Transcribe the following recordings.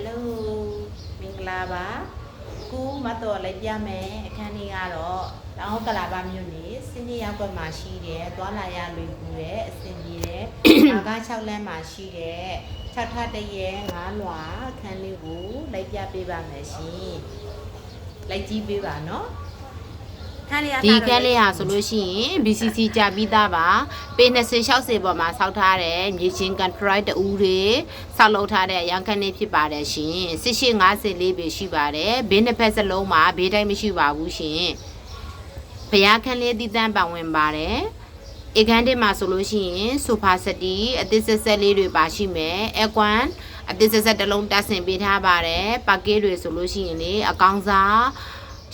Hello မင်္ဂလာပါကူမတော်လိုက်ပြမယ်အခန်းလေးကတော့တောင်ကလာပါမြို့နေစင်းကြီးရောက်ကွက်မှာရှိတယ်သွားလာရလွယ်ကူတယ်အဆင်ပြေတယ်အာကား6လမ်းမှာရှိတယ်6ထပ်တရဲ9လွာအခန်းလေးကိုလိုက်ပြပေးပါမယ်ရှင်လိုက်ကြည့်ပေးပါနော်ဒီကလေးဟာဆိုလို့ရှိရင် BCC ကြာပြီးသားပါပေ20 60ပေါ်မှာစောက်ထားတဲ့မြေချင်း control တူတွေစောက်လုပ်ထားတဲ့ရန်ခန်းလေးဖြစ်ပါတယ်ရှင်1854ပေရှိပါတယ်ဘေးနှစ်ဖက်စလုံးမှာဘေးတိုင်းမရှိပါဘူးရှင်ဘုရားခန်းလေးတည်တံ့ပါဝင်ပါတယ်အခန်းထဲမှာဆိုလို့ရှိရင်ဆိုဖာစတီအသစ်ဆက်ဆက်လေးတွေပါရှိမယ်အကွမ်အသစ်ဆက်ဆက်တစ်လုံးတက်ဆင်ပေးထားပါတယ်ပါကေးတွေဆိုလို့ရှိရင်လေအကောင်းစား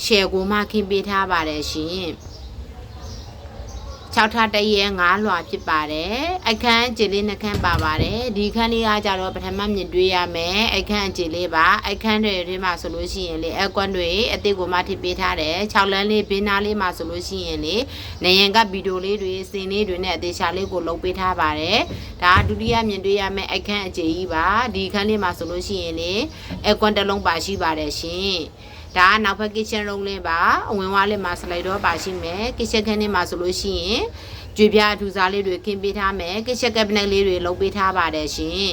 ရှယ်ကိုမှခင်းပေးထားပါတယ်ရှင်6ထပ်တရဲ9လွှာဖြစ်ပါတယ်အခန်းအကျလေး2ခန်းပါပါတယ်ဒီခန်းလေးကကြတော့ပထမမြင်တွေ့ရမယ်အခန်းအကျလေးပါအခန်းတွေထဲမှာဆိုလို့ရှိရင်လေအကွမ်တွေအသစ်ကိုမှထည့်ပေးထားတယ်6လမ်းလေးဘေးနားလေးမှာဆိုလို့ရှိရင်လေနေရင်ကဗီဒီယိုလေးတွေစင်လေးတွေနဲ့အသေးချာလေးကိုလုပ်ပေးထားပါတယ်ဒါဒုတိယမြင်တွေ့ရမယ်အခန်းအကျကြီးပါဒီခန်းလေးမှာဆိုလို့ရှိရင်လေအကွမ်တစ်လုံးပါရှိပါတယ်ရှင်ဒါနောက်ဘက် kitchen room လေးပါအဝင်ဝါးလေးမှာစလိုက်တော့ပါရှိမယ် kitchen ခန်းလေးမှာဆိုလို့ရှိရင်ကြွေပြအထူစားလေးတွေခင်းပေးထားမယ် kitchen cabinet လေးတွေလုပ်ပေးထားပါတယ်ရှင်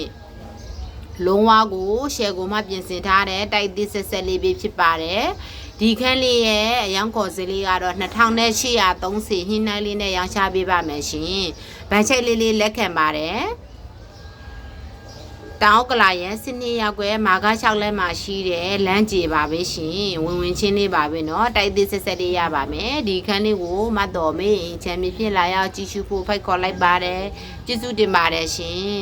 လုံးဝကိုရှယ်ကိုမှပြင်ဆင်ထားတဲ့တိုက်သစ်ဆက်ဆက်လေးဖြစ်ပါတယ်ဒီခန်းလေးရဲ့အရောင်းခေါ်စလေးကတော့2830ညှိနှိုင်းလေးနဲ့ရောင်းချပေးပါမယ်ရှင်ဗန်ချိတ်လေးလက်ခံပါတယ်တောင်ကလာရဲ့စနေရောက်ွယ်မာကား6လက်မှာရှိတယ်လမ်းကြေပါပဲရှင်ဝင်ချင်းလေးပါပဲเนาะတိုက်သေးဆက်ဆက်လေးရပါမယ်ဒီခန်းလေးကိုမတ်တော်မေးချမ်းမြေဖြစ်လာရောက်ကြည့်ရှုဖို့ဖိတ်ခေါ်လိုက်ပါတယ်ကျေးဇူးတင်ပါတယ်ရှင်